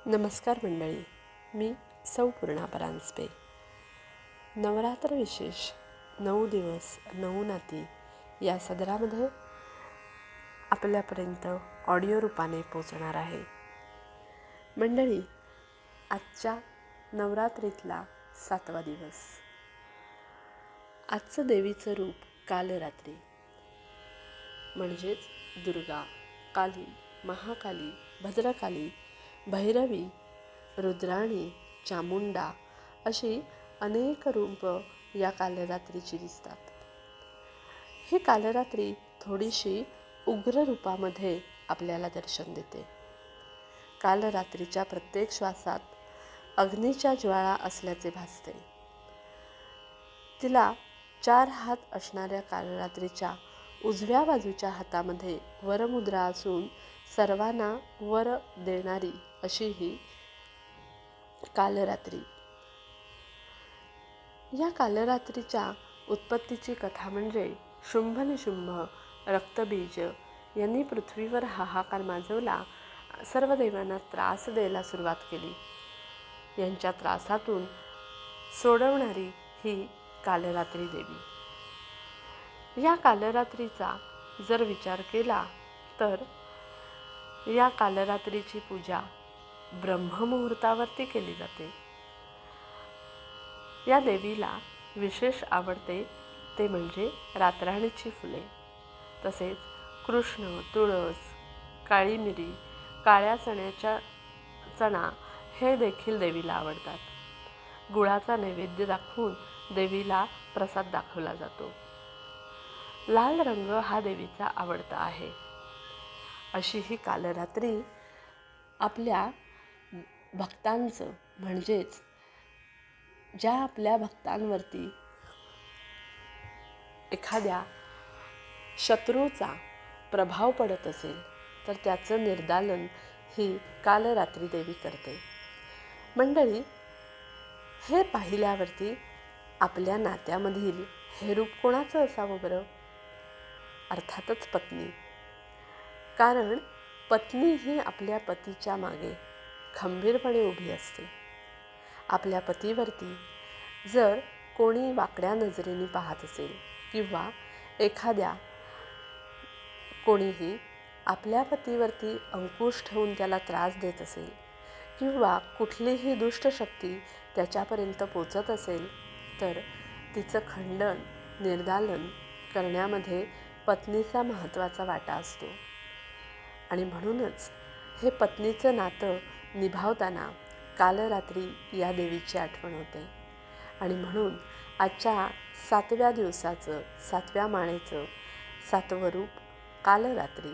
नमस्कार मंडळी, मी सौ पूर्णा परांजपे. नवरात्र विशेष 9 दिवस 9 नाती या सदरामध्ये आपल्यापर्यंत ऑडिओ रूपाने पोचणार आहे. मंडळी, आजच्या नवरात्रीतला 7वा दिवस. आजचं देवीचं रूप कालरात्री म्हणजेच दुर्गा, काली, महाकाली, भद्रकाली, भैरवी, रुद्राणी, चामुंडा अशी अनेक रूप या कालरात्रीची दिसतात. ही कालरात्री थोडीशी उग्र रूपामध्ये आपल्याला दर्शन देते. कालरात्रीच्या प्रत्येक श्वासात अग्नीच्या ज्वाळा असल्याचे भासते. तिला 4 हात असणाऱ्या कालरात्रीच्या उजव्या बाजूच्या हातामध्ये वरमुद्रा असून सर्वांना वर देणारी अशी ही कालरात्री. या कालरात्रीच्या उत्पत्तीची कथा म्हणजे शुंभ रक्तबीज यांनी पृथ्वीवर हाहाकार माजवला, सर्व देवांना त्रास द्यायला सुरुवात केली. यांच्या त्रासातून सोडवणारी ही कालरात्री देवी. या कालरात्रीचा जर विचार केला तर या कालरात्रीची पूजा ब्रह्ममुहूर्तावरती केली जाते. या देवीला विशेष आवडते ते म्हणजे रातराणीची फुले, तसेच कृष्ण, तुळस, काळी मिरी, काळ्या चणा हे देखील देवीला आवडतात. गुळाचा नैवेद्य दाखवून देवीला प्रसाद दाखवला जातो. लाल रंग हा देवीचा आवडता आहे. अशी ही कालरात्री आपल्या भक्तांचं म्हणजेच ज्या आपल्या भक्तांवरती एखाद्या शत्रूचा प्रभाव पडत असेल तर त्याचं निर्दालन ही कालरात्री देवी करते. मंडळी, हे पाहिल्यावरती आपल्या नात्यामधील हे रूप कोणाचं असावं बरं? अर्थातच पत्नी. कारण पत्नी ही आपल्या पतीच्या मागे खंबीरपणे उभी असते. आपल्या पतीवरती जर कोणी वाकड्या नजरेने पाहत असेल किंवा एखाद्या कोणीही आपल्या पतीवरती अंकुश ठेवून त्याला त्रास देत असेल किंवा कुठलीही दुष्ट शक्ती त्याच्यापर्यंत पोचत असेल तर तिचं खंडन, निर्दालन करण्यामध्ये पत्नीचा महत्त्वाचा वाटा असतो. आणि म्हणूनच हे पत्नीचं नातं निभावताना कालरात्री या देवीची आठवण होते. आणि म्हणून आजच्या 7व्या दिवसाचं 7व्या माळेचं 7वं रूप कालरात्री.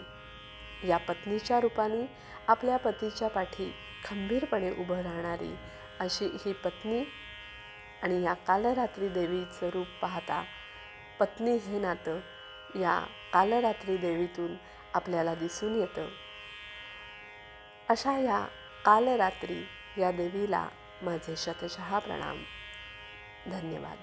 या पत्नीच्या रूपाने आपल्या पतीच्या पाठी खंबीरपणे उभं राहणारी अशी ही पत्नी. आणि या कालरात्री देवीचं रूप पाहता पत्नी हे नातं या कालरात्री देवीतून आपल्याला दिसून येतं. अशा या कालरात्री या देवीला माझे शतशः प्रणाम. धन्यवाद.